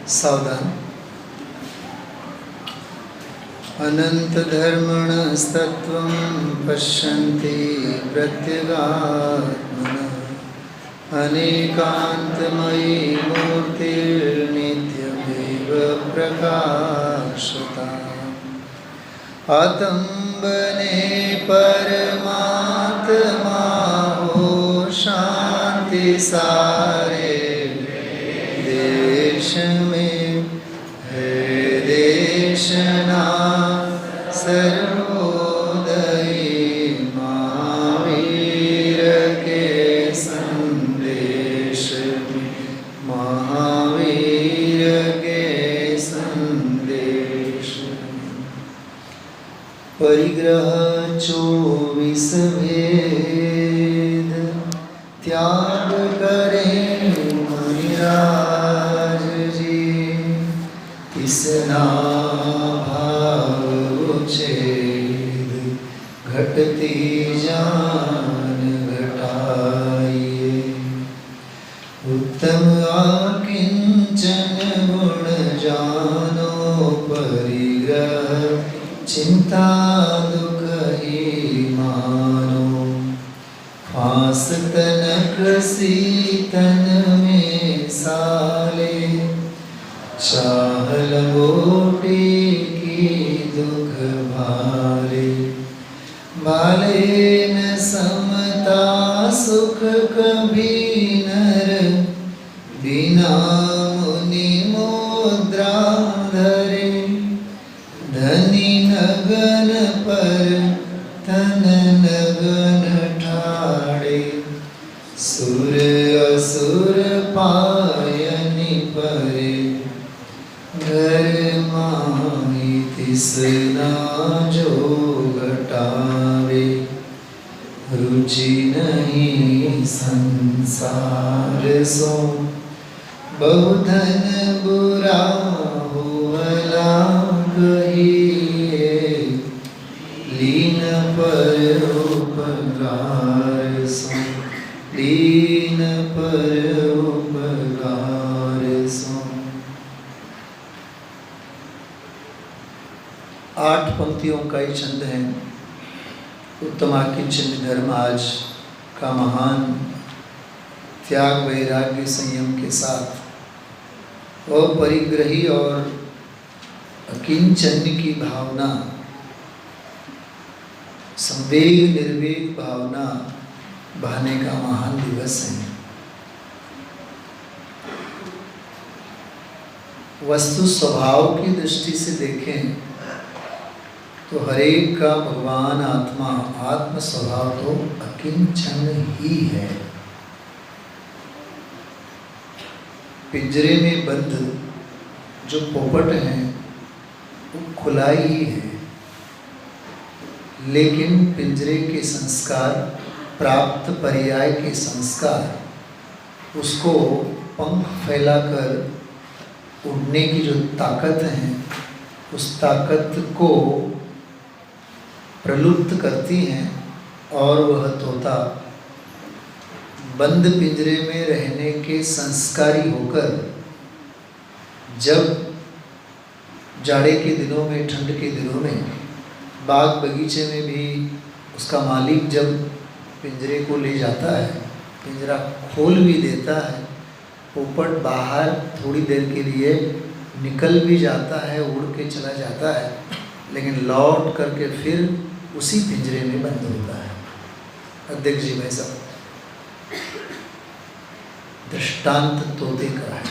सावधान। अनन्तधर्मणस्तत्त्वं पश्यन्ति प्रत्यगात्मनः अनेकान्तमयी मूर्तिर्नित्यमेव प्रकाशता आतंबने परमात्मा हो शांति सारे देश में है देशना सर्वोदयी महावीर के संदेश में महावीर के संदेश परिग्रह 24 भेद त्याग करें मुनिराज जी तिसना भाव उच्छेद घटती जान घटाइए उत्तम आकिंचन गुण जानो परिग्रह चिंता दुख ही मानो फांस तनक सीतन में साले चाह लंगोटी की दुख भाले भाले न समता सुख कभी नर बिना मुनि मुद्रा धरे धनी नगन पर तन नगन ठाड़े सुर असुर पायनि परे घर माही तिसना जो घटावे रुचि नहीं संसार सो बहुधन बुरा होवला कहिए लीन पर उपकार सो लीन पर उपकार सो। 8 पंक्तियों का ही छंद है। उत्तमाकिंचन धर्म आज का महान त्याग वैराग्य संयम के साथ अपरिग्रही और अकिंचन्य की भावना संवेग निर्वेग भावना बहाने का महान दिवस है। वस्तु स्वभाव की दृष्टि से देखें तो हरेक का भगवान आत्मा आत्म स्वभाव तो अकिंचन ही है। पिंजरे में बंद जो पोपट हैं वो खुला ही है, लेकिन पिंजरे के संस्कार प्राप्त पर्याय के संस्कार उसको पंख फैलाकर उड़ने की जो ताकत है उस ताकत को प्रलुप्त करती हैं और वह तोता बंद पिंजरे में रहने के संस्कारी होकर जब जाड़े के दिनों में ठंड के दिनों में बाग बगीचे में भी उसका मालिक जब पिंजरे को ले जाता है पिंजरा खोल भी देता है पोपट बाहर थोड़ी देर के लिए निकल भी जाता है उड़ के चला जाता है लेकिन लौट करके फिर उसी पिंजरे में बंद होता है। अध्यक्ष जी भाई साहब दृष्टांत तोते का है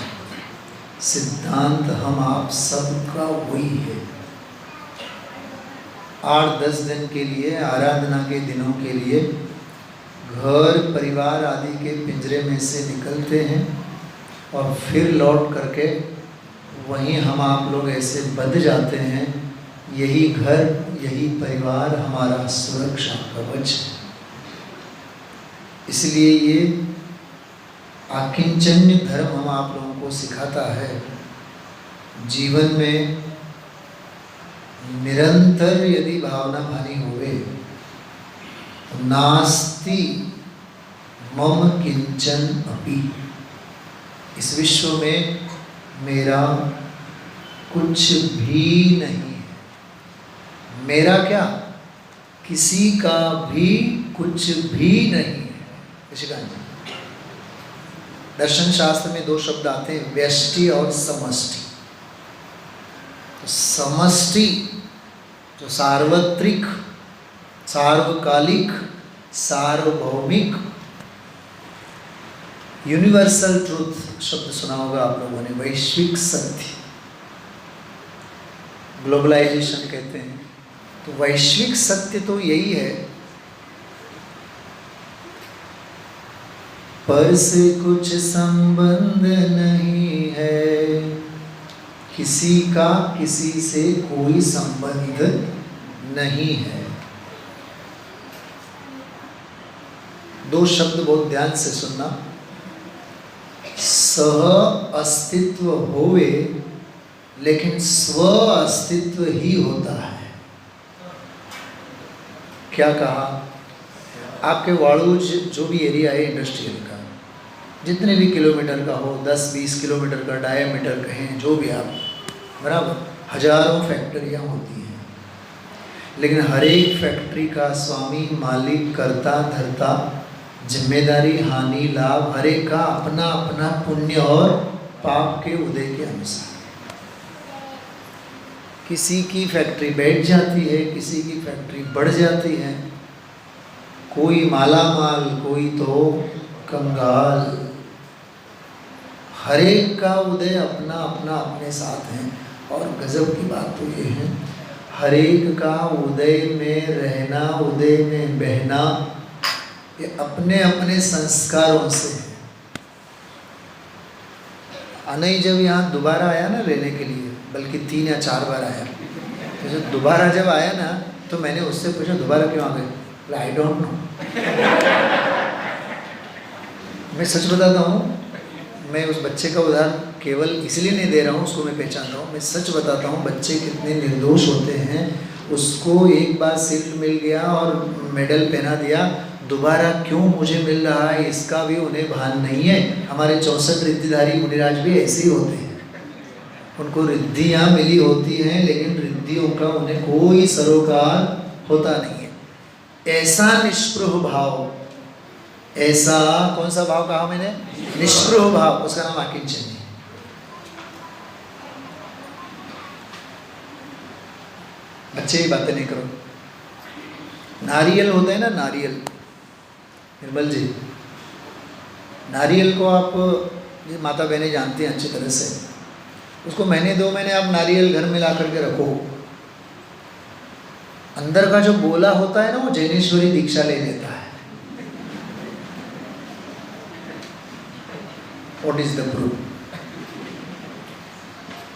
सिद्धांत हम आप सबका वही है। 8-10 दिन के लिए आराधना के दिनों के लिए घर परिवार आदि के पिंजरे में से निकलते हैं और फिर लौट करके वहीं हम आप लोग ऐसे बंध जाते हैं। यही घर यही परिवार हमारा सुरक्षा कवच है। इसलिए ये आकिंचन्य धर्म हम आप लोगों को सिखाता है जीवन में निरंतर यदि भावना भानी होवे तो नास्ति मम किंचन अपि, इस विश्व में मेरा कुछ भी नहीं है। मेरा क्या? किसी का भी कुछ भी नहीं है। ऋषिकांत जी, दर्शन शास्त्र में दो शब्द आते हैं, व्यष्टि और समष्टि। तो समष्टि जो सार्वत्रिक, सार्वकालिक, सार्वभौमिक, यूनिवर्सल ट्रूथ शब्द सुना होगा आप लोगों ने, वैश्विक सत्य, ग्लोबलाइजेशन कहते हैं। तो वैश्विक सत्य तो यही है, पर से कुछ संबंध नहीं है, किसी का किसी से कोई संबंध नहीं है। दो शब्द बहुत ध्यान से सुनना, सह अस्तित्व होवे लेकिन स्व अस्तित्व ही होता है। क्या कहा? आपके वाड़ूज जो भी एरिया है इंडस्ट्रियल का, जितने भी किलोमीटर का हो, 10-20 किलोमीटर का डायमीटर कहें, जो भी आप, बराबर, हजारों फैक्ट्रियाँ होती हैं, लेकिन हर एक फैक्ट्री का स्वामी, मालिक, कर्ता, धर्ता, जिम्मेदारी, हानि, लाभ, हर एक का अपना अपना पुण्य और पाप के उदय के अनुसार। किसी की फैक्ट्री बैठ जाती है, किसी की फैक्ट्री बढ़ जाती है, कोई मालामाल, कोई तो कंगाल। हर एक का उदय अपना अपना अपने साथ है। और गजब की बात तो ये है, हर एक का उदय में रहना, उदय में बहना, ये अपने अपने संस्कारों से है। अनई जब यहाँ दोबारा आया ना रहने के लिए, बल्कि 3 या 4 बार आया, तो जब दोबारा जब आया ना, तो मैंने उससे पूछा दोबारा क्यों आ गए? I don't know. मैं सच बताता हूँ, मैं उस बच्चे का उदाहरण केवल इसलिए नहीं दे रहा हूँ, उसको मैं पहचानता हूँ। मैं सच बताता हूँ, बच्चे कितने निर्दोष होते हैं। उसको एक बार सिल्क मिल गया और मेडल पहना दिया, दोबारा क्यों मुझे मिल रहा है इसका भी उन्हें भान नहीं है। हमारे 64 रिद्धिधारी मुनिराज भी ऐसे ही होते हैं, उनको रिद्धियाँ मिली होती हैं, लेकिन रिद्धियों का उन्हें कोई सरोकार होता नहीं है। ऐसा निष्पृह भाव, ऐसा कौन सा भाव कहा मैंने? निष्पृह भाव, उसका नाम आकिंचन है। बच्चे ही बातें नहीं करो। नारियल होता है ना, नारियल, निर्मल जी, नारियल को आप, ये माता बहनें जानती हैं अच्छी तरह से, उसको महीने 2 महीने आप नारियल घर में ला करके रखो, अंदर का जो गोला होता है ना, वो जैनेश्वरी दीक्षा ले लेता है। What is the proof?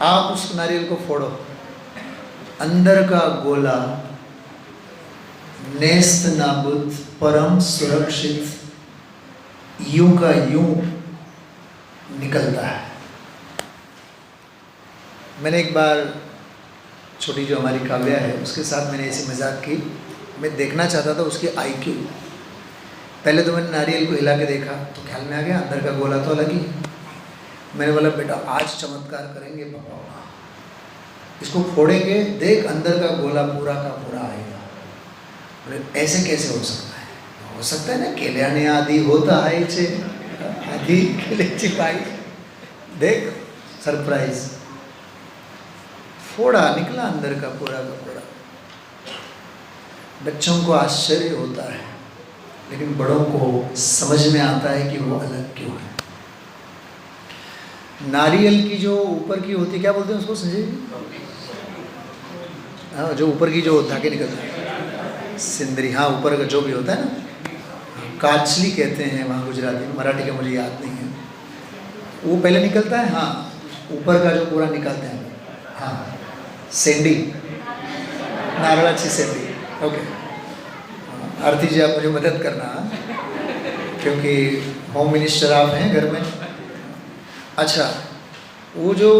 आप उस नारियल को फोड़ो, अंदर का गोला नेस्त नाबुद, परम सुरक्षित, यूं का यूं निकलता है। मैंने एक बार छोटी जो हमारी काव्या है, उसके साथ मैंने ऐसी मजाक की, मैं देखना चाहता था उसकी IQ। पहले तो मैंने नारियल को हिला के देखा तो ख्याल में आ गया अंदर का गोला तो अलग ही। मैंने बोला बेटा आज चमत्कार करेंगे पापा, इसको फोड़ेंगे, देख अंदर का गोला पूरा का पूरा आएगा। बोले ऐसे कैसे हो सकता है? हो सकता है ना, केल्याने आदि होता है इसे आदि केल्याची पाई, देख सरप्राइज, फोड़ा निकला अंदर का पूरा का पूरा। बच्चों को आश्चर्य होता है, लेकिन बड़ों को समझ में आता है कि वो अलग क्यों है। नारियल की जो ऊपर की होती, क्या बोलते हैं उसको संजय जी? हाँ, जो ऊपर की जो धागे निकलता है, सिंदरी, हाँ ऊपर का जो भी होता है ना, काचली कहते हैं वहाँ गुजराती में, मराठी का मुझे याद नहीं है। वो पहले निकलता है, हाँ ऊपर का जो पूरा निकालते हैं, हाँ सेंडी, नारळाची सेंडी। ओके, आरती जी आप मुझे मदद करना, क्योंकि होम मिनिस्टर आप हैं घर में। अच्छा, वो जो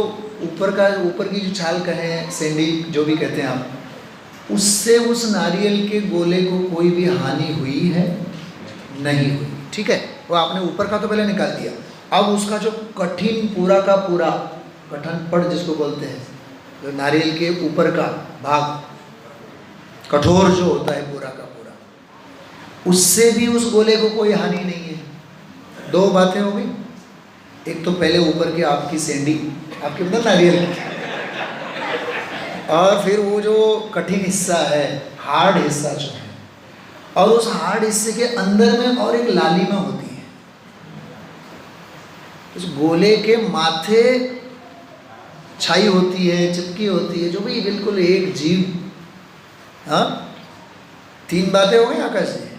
ऊपर की जो छाल कहें, सेंडी जो भी कहते हैं आप, उससे उस नारियल के गोले को कोई भी हानि हुई है? नहीं हुई। ठीक है, वो आपने ऊपर का तो पहले निकाल दिया, अब उसका जो कठिन पूरा का पूरा कठन पड़ जिसको बोलते हैं, जो नारियल के ऊपर का भाग कठोर जो होता है पूरा का पूरा, उससे भी उस गोले को कोई हानि नहीं है। दो बातें हो गई, एक तो पहले ऊपर की आपकी सेंडी, आपके मतलब नारियल, और फिर वो जो कठिन हिस्सा है, हार्ड हिस्सा जो है, और उस हार्ड हिस्से के अंदर में और एक लालिमा होती है। उस गोले के माथे छाई होती है, चिपकी होती है, जो भी बिल्कुल एक जीव। हाँ, तीन बातें हो गई आकाश जी।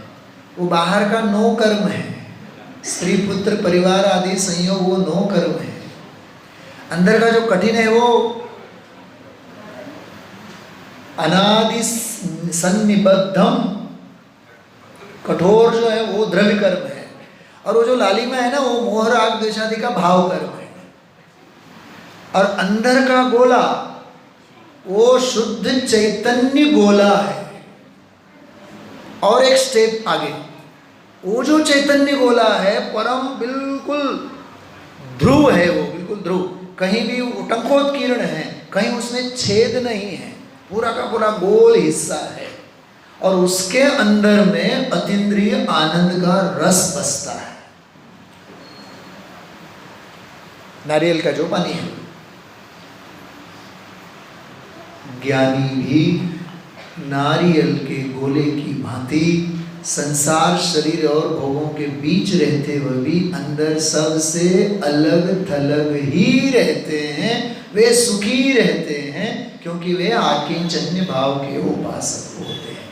वो बाहर का नो कर्म है, स्त्री पुत्र परिवार आदि संयोग, वो नो कर्म है। अंदर का जो कठिन है वो अनादि सन्निबद्धम, कठोर जो है वो द्रव्य कर्म है, और वो जो लालिमा है ना, वो मोह राग द्वेषादि का भाव कर्म है। और अंदर का गोला वो शुद्ध चैतन्य गोला है। और एक स्टेप आगे, वो जो चैतन्य गोला है परम बिल्कुल ध्रुव है, वो बिल्कुल ध्रुव, कहीं भी टंकोत्कीर्ण है, कहीं उसमें छेद नहीं है, पूरा का पूरा गोल हिस्सा है। और उसके अंदर में अतीन्द्रिय आनंद का रस बसता है, नारियल का जो पानी है। ज्ञानी भी नारियल के गोले की भांति संसार शरीर और भोगों के बीच रहते हुए भी अंदर सबसे अलग थलग ही रहते हैं। वे सुखी रहते हैं क्योंकि वे आकिंचन्य भाव के उपासक होते हैं।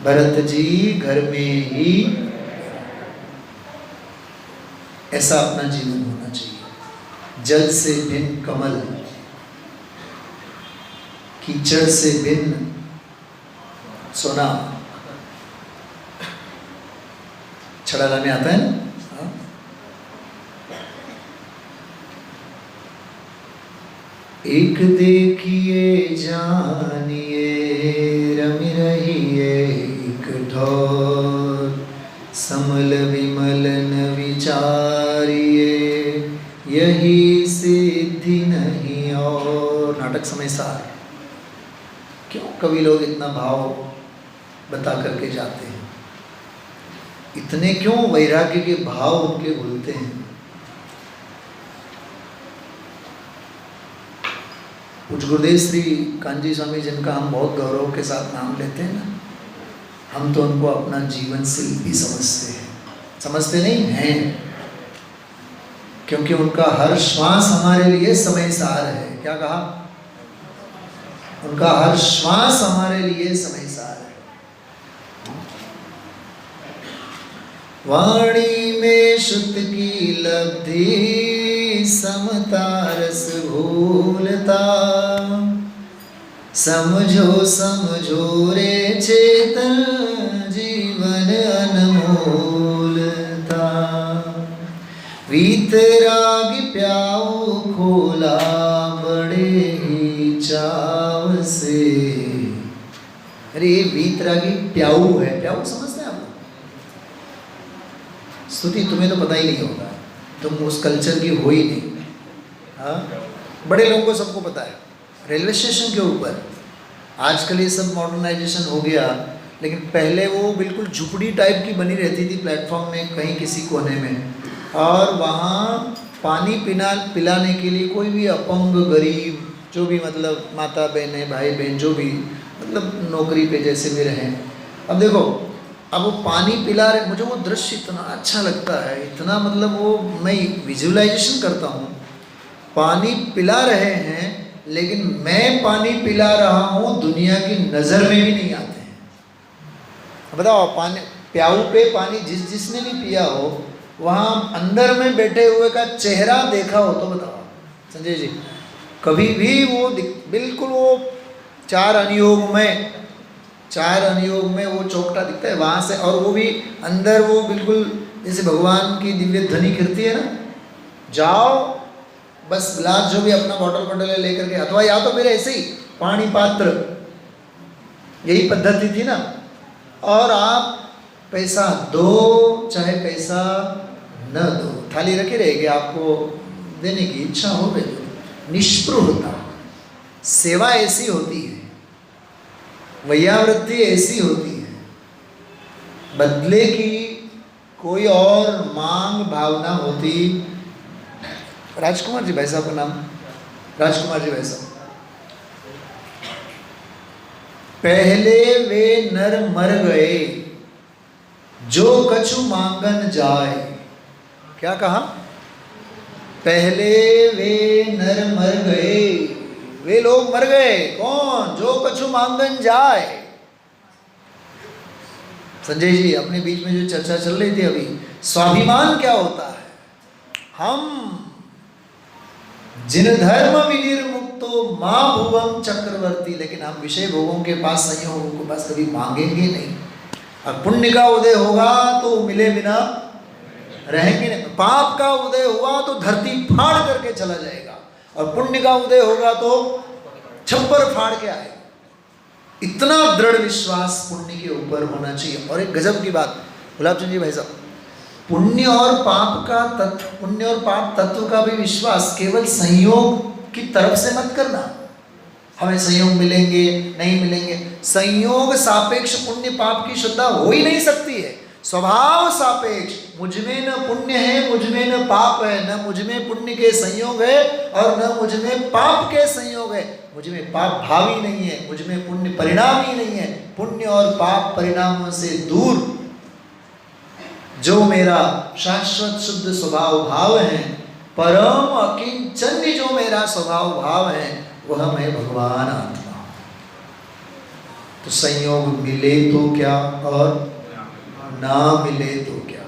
भरत जी घर में ही ऐसा अपना जीवन होना चाहिए। जल से भिन्न कमल, कीचड़ से भिन्न सोना। छड़ाला में आता है ना, एक देखिए जानिए रमि रहिए एक ठोर, समल विमल न विचारिए यही सिद्धि नहीं और। नाटक समय सार। क्यों कवि लोग इतना भाव बता करके जाते हैं, इतने क्यों वैराग्य के भाव उनके भूलते हैं। कुछ गुरुदेव श्री कांजी स्वामी जिनका हम बहुत गौरव के साथ नाम लेते हैं ना, हम तो उनको अपना जीवन शिल्पी समझते हैं। समझते नहीं हैं, क्योंकि उनका हर श्वास हमारे लिए समय सार है। क्या कहा? उनका हर श्वास हमारे लिए समय सार है। वाणी में शुद्ध की लब्धि समता रस भूलता, समझो समझो रे चेतन जीवन अनमोलता। वीतराग प्याऊ खोला बड़े ही चाव से। अरे ये वीतरागी प्याऊ है, प्याऊ समझते हैं आप? स्तुति तुम्हें तो पता ही नहीं होगा, तुम उस कल्चर की हो ही नहीं। हाँ, बड़े लोगों को सबको पता है। रेलवे स्टेशन के ऊपर आजकल ये सब मॉडर्नाइजेशन हो गया, लेकिन पहले वो बिल्कुल झुपड़ी टाइप की बनी रहती थी प्लेटफॉर्म में कहीं किसी कोने में, और वहाँ पानी पिलाने के लिए कोई भी अपंग गरीब जो भी मतलब माता बहन भाई बहन जो भी मतलब नौकरी पे जैसे भी रहें। अब देखो, अब वो पानी पिला रहे, मुझे वो दृश्य इतना अच्छा लगता है, इतना मतलब वो मैं विजुअलाइजेशन करता हूँ। पानी पिला रहे हैं लेकिन मैं पानी पिला रहा हूँ, दुनिया की नज़र में भी नहीं आते हैं। बताओ, पानी प्याऊ पे पानी जिसने भी पिया हो, वहाँ अंदर में बैठे हुए का चेहरा देखा हो तो बताओ संजय जी, कभी भी वो बिल्कुल वो चार अनुयोग में वो चौकटा दिखता है वहाँ से, और वो भी अंदर वो बिल्कुल जैसे भगवान की दिव्य ध्वनि कीर्ति है ना। जाओ बस गिलास जो भी अपना बॉटल है लेकर के, अथवा या तो फिर ऐसे ही पानी पात्र, यही पद्धति थी ना। और आप पैसा दो चाहे पैसा न दो, थाली रखी रहेगी, आपको देने की इच्छा हो गई निष्पृहता, सेवा ऐसी होती है, वैयावृत्ति ऐसी होती है, बदले की कोई और मांग भावना होती। राजकुमार जी भाई साहब का नाम, राजकुमार जी भाई साहब, पहले वे नर मर गए जो कछु मांगन जाए। क्या कहा? पहले वे नर मर गए, वे लोग मर गए। कौन? जो कछु मांगन जाए। संजय जी, अपने बीच में जो चर्चा चल रही थी अभी, स्वाभिमान क्या होता है? हम जिन धर्म विनिर्मुक्तो मां भुवम चक्रवर्ती, लेकिन हम विषय भोगों के पास, संयोगों के पास कभी मांगेंगे नहीं। और पुण्य का उदय होगा तो मिले बिना रहेंगे नहीं। पाप का उदय हुआ तो धरती फाड़ करके चला जाएगा, और पुण्य का उदय होगा तो छप्पर फाड़ के आएगा। इतना दृढ़ विश्वास पुण्य के ऊपर होना चाहिए। और एक गजब की बात, गुलाब चंद जी भाई साहब, पुण्य और पाप का तत्व, पुण्य और पाप तत्व का भी विश्वास केवल संयोग की तरफ से मत करना। हमें संयोग मिलेंगे नहीं मिलेंगे, संयोग सापेक्ष पुण्य पाप की श्रद्धा हो ही नहीं सकती है। स्वभाव सापेक्ष, मुझ में न पुण्य है, मुझ में न पाप है, न मुझ में पुण्य के संयोग है और न मुझ में पाप के संयोग है। मुझ में पाप भाव ही नहीं है, मुझ में पुण्य परिणाम ही नहीं है। पुण्य और पाप परिणामों से दूर जो मेरा शाश्वत शुद्ध स्वभाव भाव है, परम अकिंचन्य जो मेरा स्वभाव भाव है, वह मैं भगवान आत्मा। तो संयोग मिले तो क्या और ना मिले तो क्या।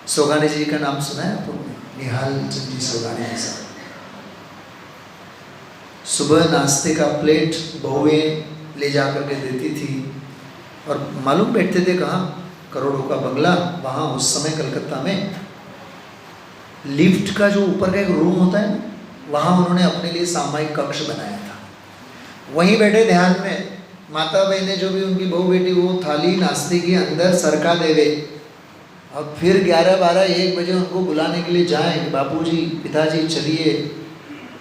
सोगाने जी का नाम सुना है आपने? निहाल चंद जी सोगाने जी साहब। सुबह नाश्ते का प्लेट बहुएं ले जा करके देती थी, और मालूम बैठते थे कहाँ? करोड़ों का बंगला, वहाँ उस समय कलकत्ता में लिफ्ट का जो ऊपर का एक रूम होता है, वहाँ उन्होंने अपने लिए सामायिक कक्ष बनाया था। वहीं बैठे ध्यान में माता बहने जो भी उनकी बहू बेटी, वो थाली नाश्ते के अंदर सरका देवे, और फिर 11-12-1 बजे उनको बुलाने के लिए जाएं, बापूजी पिताजी चलिए,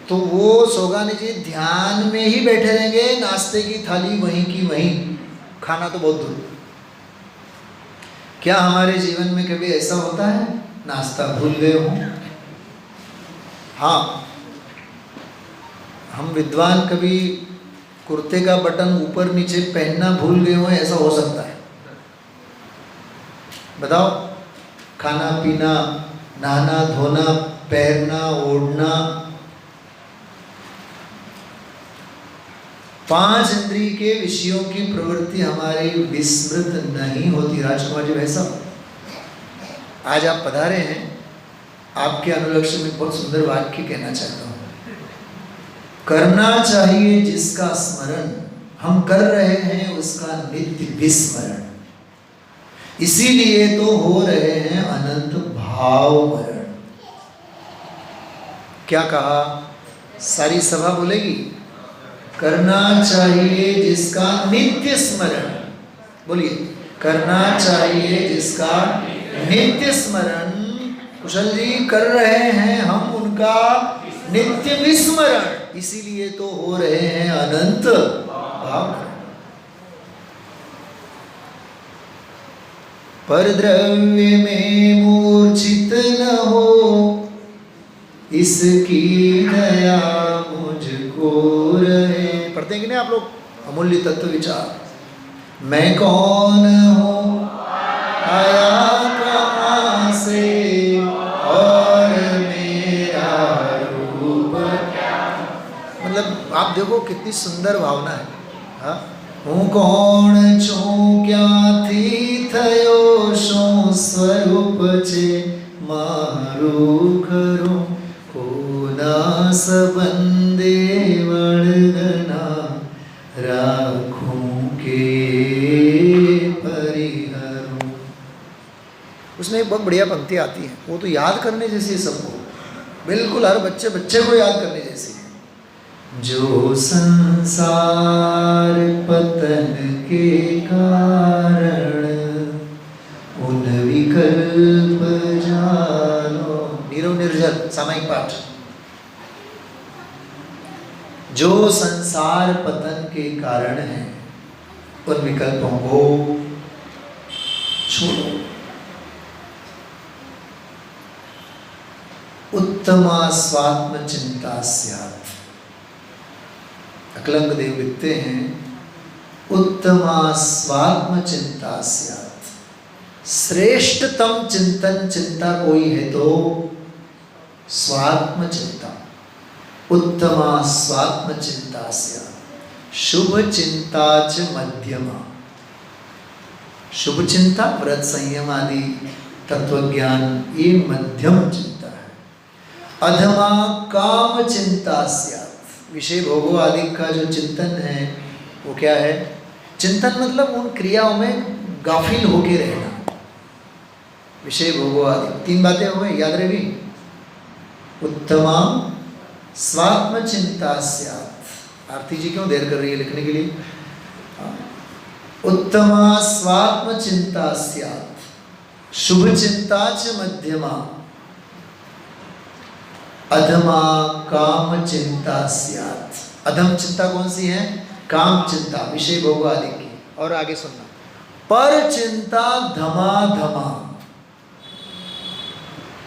तो वो सोगानी जी ध्यान में ही बैठे रहेंगे, नाश्ते की थाली वहीं की वहीं, खाना तो बहुत दूर। क्या हमारे जीवन में कभी ऐसा होता है नाश्ता भूल गए हों? हाँ, हम विद्वान कभी कुर्ते का बटन ऊपर नीचे पहनना भूल गए हों, ऐसा हो सकता है। बताओ, खाना पीना, नहाना धोना, पहनना ओढ़ना, 5 इंद्रिय के विषयों की प्रवृत्ति हमारी विस्मृत नहीं होती। राजकुमार जी भाई साहब, आज आप पधारे हैं, आपके अनुलक्ष्य में बहुत सुंदर वाक्य कहना चाहता हूँ। करना चाहिए जिसका स्मरण, हम कर रहे हैं उसका नित्य विस्मरण, इसीलिए तो हो रहे हैं अनंत भाव मरण। क्या कहा? सारी सभा बोलेगी, करना चाहिए जिसका नित्य स्मरण। बोलिए, करना चाहिए जिसका नित्य स्मरण। कुशल जी, कर रहे हैं हम उनका नित्य विस्मरण, इसीलिए तो हो रहे हैं अनंत भाव। पर द्रव्य में मूर्छित न हो, इसकी दया मुझको रहे। पढ़ते हैं कि नहीं आप लोग? अमूल्य तत्व विचार। मैं कौन हूँ, आया कहाँ से, और मेरा रूप क्या। मतलब आप देखो कितनी सुंदर भावना है। हाँ, हूँ कौन छो क्या थी थयो शो स्वरूप छे मारू करूं कोना सबंदे वड़गना राखूं के परिहरूं। उसमें एक बहुत बढ़िया पंक्ति आती है, वो तो याद करने जैसी है सबको, बिल्कुल हर बच्चे को याद करने जैसी है। जो संसार पतन के कारण उन विकल्प जानो। नीरव निर्जल सामायिक पाठ। जो संसार पतन के कारण है उन विकल्पों को छोड़ो। उत्तमा स्वात्म चिंता स्यात्। अकलंग देव लिखते हैं उत्तमा स्वात्म चिंता स्यात्। श्रेष्ठतम चिंतन चिंता कोई है तो स्वात्म चिंता। उत्तमा स्वात्म चिंता स्यात्। शुभ चिंता च मध्यमा। शुभ चिंता व्रत संयम आदि तत्वज्ञान ये मध्यम चिंता है। अधमा काम चिंता स्यात्। विषय भोगों आदि का जो चिंतन है वो क्या है? चिंतन मतलब उन क्रियाओं में गाफिल होके रहना। विषय भोगों आदि तीन बातें हो गई, याद रही। उत्तमा स्वात्म चिंता स्यात्। आरती जी क्यों देर कर रही है लिखने के लिए? उत्तमा स्वात्म चिंता स्यात्। शुभ चिंता च मध्यमा। अधमा काम चिंता स्यात्। अधम चिंता कौन सी है? काम चिंता, विषय भोग आदि की। और आगे सुनना, पर चिंता धमा धमा।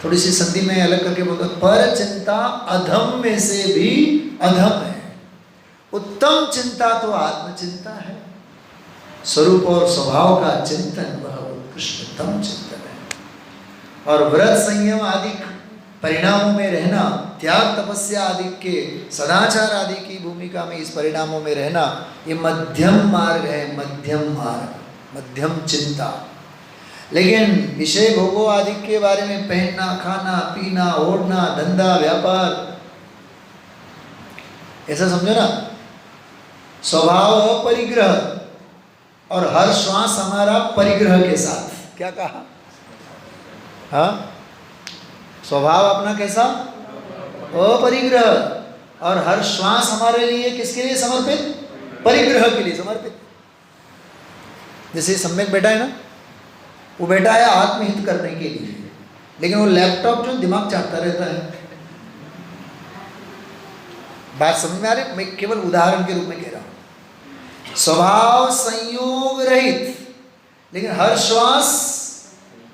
थोड़ी सी संधि में अलग करके बोलता, पर चिंता अधम में से भी अधम है। उत्तम चिंता तो आत्म चिंता है। स्वरूप और स्वभाव का चिंतन वह उत्कृष्टतम चिंतन है। और व्रत संयम आदि परिणामों में रहना, त्याग तपस्या आदि के सदाचार आदि की भूमिका में इस परिणामों में रहना, ये मध्यम मार्ग है। मध्यम मार्ग, मध्यम चिंता। लेकिन विषय भोगों आदि के बारे में पहनना, खाना, पीना, ओढ़ना, धंधा, व्यापार, ऐसा समझो ना। स्वभाव अपरिग्रह और हर श्वास हमारा परिग्रह के साथ। क्या कहा? हाँ, स्वभाव अपना कैसा? अपरिग्रह। और हर श्वास हमारे लिए किसके लिए समर्पित? परिग्रह के लिए समर्पित। जैसे सम्यक बैठा है ना, वो बैठा है आत्महित करने के लिए, लेकिन वो लैपटॉप जो दिमाग चाहता रहता है। बात समझ में आ रही? मैं केवल उदाहरण के रूप में कह रहा हूं। स्वभाव संयोग रहित, लेकिन हर श्वास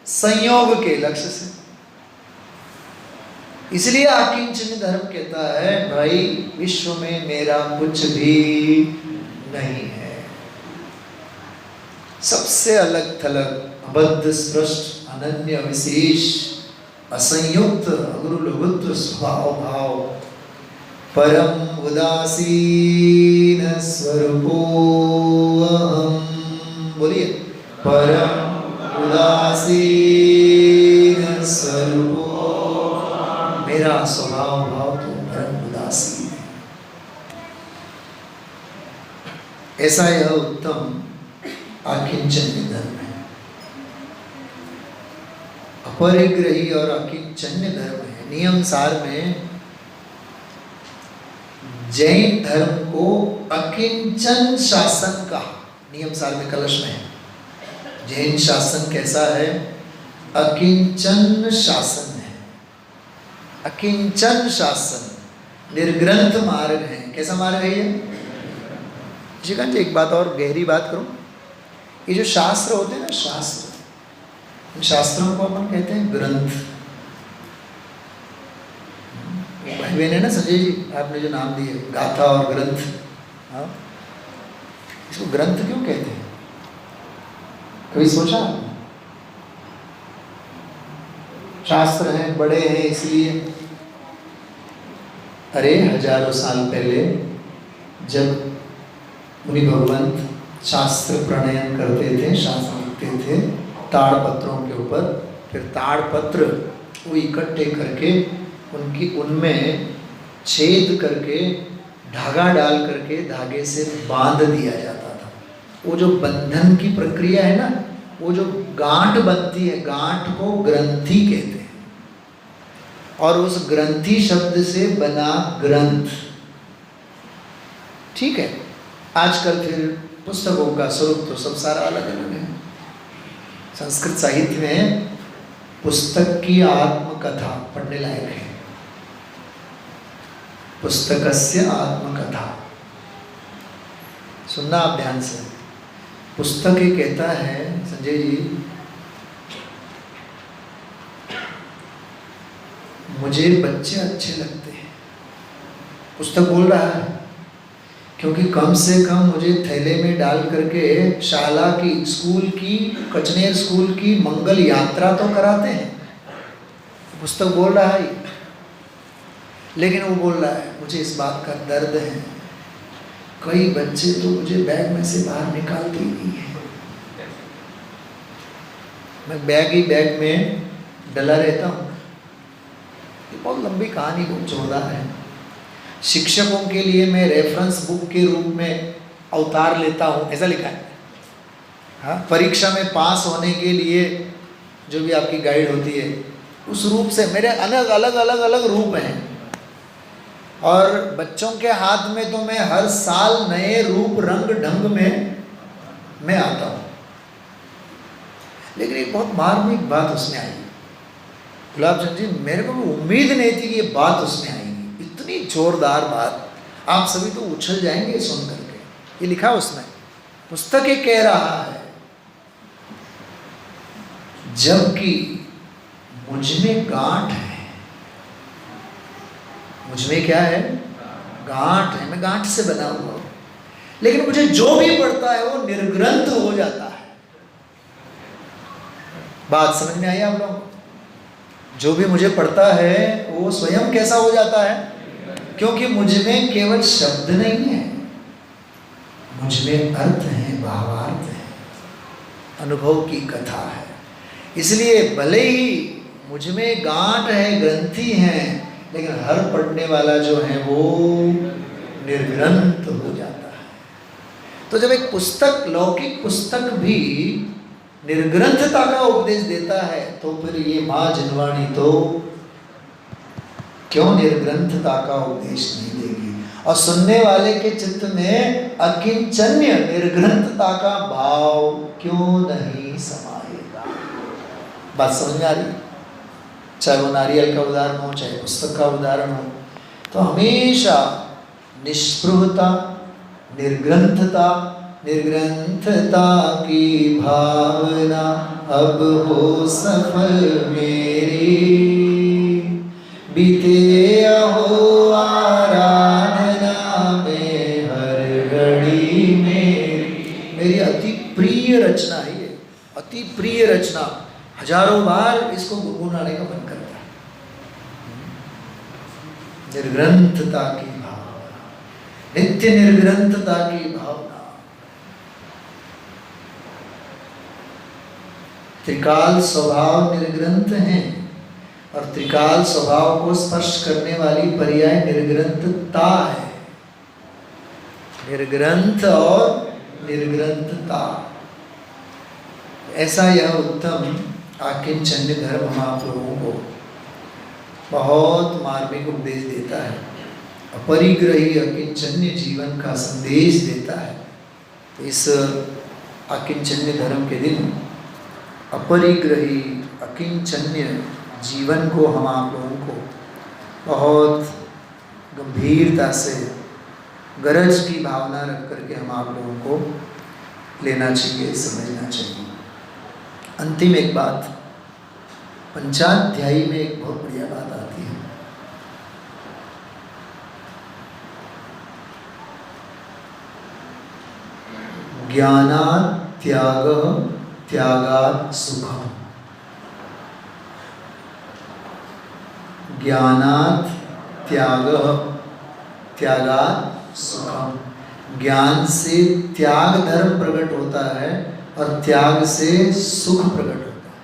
संयोग के लक्ष्य से। इसलिए आकिंचन धर्म कहता है, भाई विश्व में मेरा कुछ भी नहीं है। सबसे अलग थलग, अबद्ध, स्पष्ट, अनन्य, विशेष, असंयुक्त, अगुरु लघुत्व स्वभाव भाव, परम उदासीन स्वरूपो अहम्। बोलिए, परम उदासीन स्वरूपो। मेरा स्वभाव भाव तो परम उदासीन है। ऐसा यह उत्तम आकिंचन्य धर्म है। अपरिग्रही और आकिंचन्य धर्म है। नियम सार में जैन धर्म को अकिंचन शासन कहा। नियम सार में कलश में है। जैन शासन कैसा है? अकिंचन शासन है। अकिंचन शासन, निर्ग्रंथ मार्ग है। कैसा मार्ग है ये? जी एक बात और गहरी बात करूं, ये जो शास्त्र होते हैं ना, शास्त्र, इन शास्त्रों को अपन कहते हैं ग्रंथ। भाई बहन है ना संजय जी, आपने जो नाम दिए गाथा और ग्रंथ, हाँ, इसको ग्रंथ क्यों कहते हैं? कभी सोचा? शास्त्र हैं, बड़े हैं इसलिए। अरे हजारों साल पहले जब मुनि भगवंत शास्त्र प्रणयन करते थे, शास्त्र लिखते थे ताड़पत्रों के ऊपर, फिर ताड़पत्र वो इकट्ठे करके उनमें छेद करके धागा डाल करके धागे से बांध दिया जाता था। वो जो बंधन की प्रक्रिया है ना, वो जो गांठ बनती है, गांठ को ग्रंथि कहते हैं। और उस ग्रंथि शब्द से बना ग्रंथ। ठीक है, आजकल फिर पुस्तकों का स्वरूप तो सब सारा अलग अलग है। संस्कृत साहित्य में पुस्तक की आत्मकथा पढ़ने लायक है। पुस्तकस्य आत्मकथा। सुनना आप ध्यान से। पुस्तक ये कहता है संजय जी, मुझे बच्चे अच्छे लगते हैं। पुस्तक बोल रहा है, क्योंकि कम से कम मुझे थैले में डाल करके शाला की, स्कूल की, कचनेर स्कूल की मंगल यात्रा तो कराते हैं। पुस्तक बोल रहा है, लेकिन वो बोल रहा है मुझे इस बात का दर्द है, कई बच्चे तो मुझे बैग में से बाहर निकालते ही नहीं है। मैं बैग ही बैग में डला रहता हूँ। ये बहुत लंबी कहानी, बहुत जोरदार है। शिक्षकों के लिए मैं रेफरेंस बुक के रूप में अवतार लेता हूँ, ऐसा लिखा है। हाँ, परीक्षा में पास होने के लिए जो भी आपकी गाइड होती है, उस रूप से मेरे अलग अलग अलग अलग रूप हैं। और बच्चों के हाथ में तो मैं हर साल नए रूप रंग ढंग में मैं आता हूँ। लेकिन एक बहुत मार्मिक बात उसमें आई गुलाबचंद जी, मेरे को उम्मीद नहीं थी कि ये बात उसमें आएगी, इतनी जोरदार बात। आप सभी तो उछल जाएंगे सुन करके। ये लिखा उसमें, पुस्तक ये कह रहा है, जबकि मुझ में गांठ है। मुझ में क्या है? गांठ है, मैं गांठ से बना हुआ हूं। लेकिन मुझे जो भी पढ़ता है वो निर्ग्रंथ हो जाता है। बात समझ में आई आप लोगों को? जो भी मुझे पढ़ता है वो स्वयं कैसा हो जाता है? क्योंकि मुझ में केवल शब्द नहीं है, मुझ में अर्थ है, भावार्थ है, अनुभव की कथा है। इसलिए भले ही मुझ में गांठ है, ग्रंथि है, लेकिन हर पढ़ने वाला जो है वो निर्ग्रंथ हो जाता है। तो जब एक पुस्तक, लौकिक पुस्तक भी निर्ग्रंथता का उपदेश देता है, तो फिर ये माँ जिनवाणी तो क्यों निर्ग्रंथता का उपदेश नहीं देगी? और सुनने वाले के चित्त में अकिंचन्य निर्ग्रंथता का भाव क्यों नहीं समाएगा? बात समझ में आ रही? चाहे वो नारियल का उदाहरण हो, चाहे पुस्तक का उदाहरण हो, तो हमेशा निष्पृहता, निर्ग्रंथता, निर्ग्रंथता की भावना अब हो सफल मेरी, बीते हो आराधना में हर घड़ी मेरी अति प्रिय रचना है ये, अति प्रिय रचना। हजारों बार इसको गुनगुनाने का मन करता है। निर्ग्रंथता की भावना, नित्य निर्ग्रंथता की भावना। त्रिकाल स्वभाव निर्ग्रंथ हैं, और त्रिकाल स्वभाव को स्पर्श करने वाली पर्याय निर्ग्रंथता है। निर्ग्रंथ और निर्ग्रंथता, ऐसा यह उत्तम आकिंचन्य धर्म हम आप लोगों को बहुत मार्मिक उपदेश देता है, अपरिग्रही अकिंचन्य जीवन का संदेश देता है। तो इस आकिंचन्य धर्म के दिन अपरिग्रही अकिंचन्य जीवन को हम आप लोगों को बहुत गंभीरता से, गरज की भावना रख करके हम आप लोगों को लेना चाहिए, समझना चाहिए। अंतिम एक बात, पंचाध्यायी में एक बहुत बढ़िया बात आती है। ज्ञानात् त्यागः त्यागात् सुखम्। ज्ञानात् त्यागः त्यागात् सुखम्। ज्ञान से त्याग धर्म प्रकट होता है और त्याग से सुख प्रकट होता है।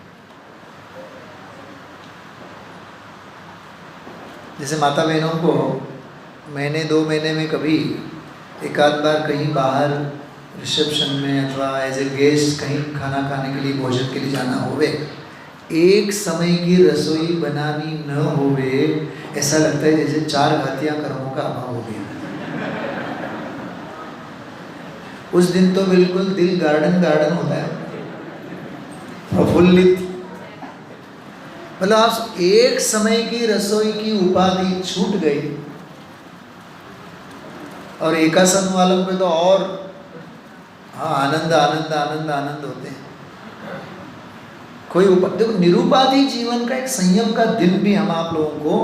जैसे माता बहनों को महीने 2 महीने में कभी एक आध बार कहीं बाहर रिसेप्शन में अथवा एज ए गेस्ट कहीं खाना खाने के लिए, भोजन के लिए जाना होवे, एक समय की रसोई बनानी न होवे, ऐसा लगता है जैसे 4 घातियाँ कर्मों का अभाव हो गया। उस दिन तो बिल्कुल दिल गार्डन गार्डन होता है, प्रफुल्लित। मतलब आप एक समय की रसोई की उपाधि छूट गई और एकासन वालों पे तो और हाँ आनंद आनंद आनंद आनंद होते हैं। कोई देखो निरुपाधि जीवन का एक संयम का दिन भी हम आप लोगों को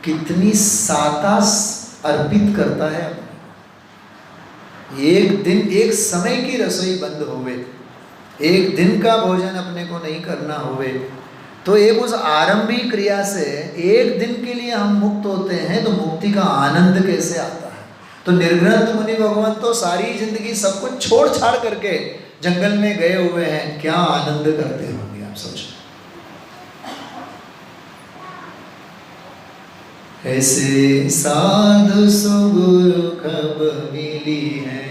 कितनी साता अर्पित करता है। एक दिन एक समय की रसोई बंद होवे, एक दिन का भोजन अपने को नहीं करना होवे, तो एक उस आरंभिक क्रिया से एक दिन के लिए हम मुक्त होते हैं, तो मुक्ति का आनंद कैसे आता है। तो निर्ग्रंथ मुनि भगवान तो सारी जिंदगी सब कुछ छोड़ छाड़ करके जंगल में गए हुए हैं, क्या आनंद करते होंगे आप सोचो। ऐसे साधु सुगुरु कब मिली है,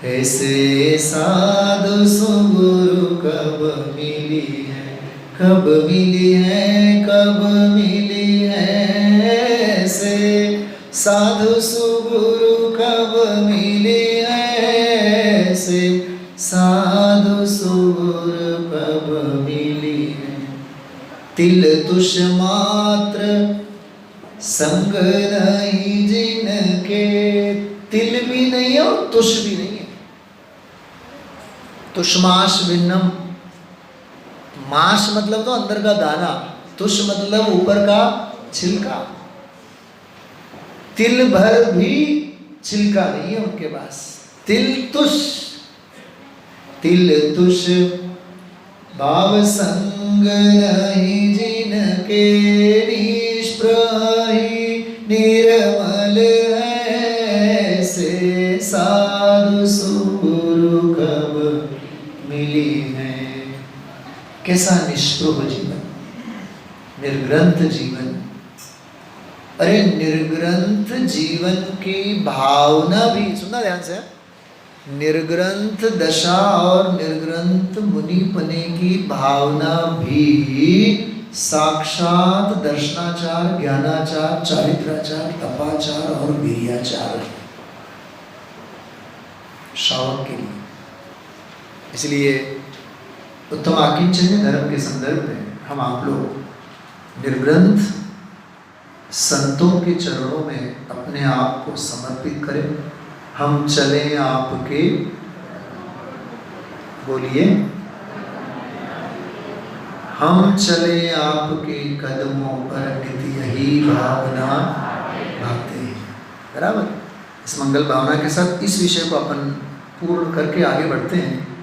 ऐसे साधु सुगुरु कब मिली है, कब मिली है, कब मिली है, ऐसे साधु सुगुरु कब मिली है, ऐसे साधु सुगुरु कब मिली है। तिल तुष मात्र संग नहीं जिनके, तिल भी नहीं है और तुष भी नहीं है। तुष्माश भिन्नम, माश मतलब तो अंदर का दाना, तुष मतलब ऊपर का छिलका। तिल भर भी छिलका नहीं है उनके पास। तिल तुष, तिल तुष भाव संग नहीं जिनके, निष्प्रही निर्मल ऐसे साधु सुगुरु कब मिली है। कैसा निष्प्रभ जीवन, निर्ग्रंथ जीवन। अरे निर्ग्रंथ जीवन की भावना भी सुनना ध्यान से, निर्ग्रंथ दशा और निर्ग्रंथ मुनिपने की भावना भी साक्षात दर्शनाचार, ज्ञानाचार, चारित्राचार, तपाचार और वीर्याचार श्रावक के लिए। इसलिए उत्तम आकिंचन्य धर्म के संदर्भ में हम आप लोग निर्ग्रंथ संतों के चरणों में अपने आप को समर्पित करें। हम चलें आपके, बोलिए, हम चले आपके कदमों पर नित्य यही भावना भाते हैं। बराबर। इस मंगल भावना के साथ इस विषय को अपन पूर्ण करके आगे बढ़ते हैं।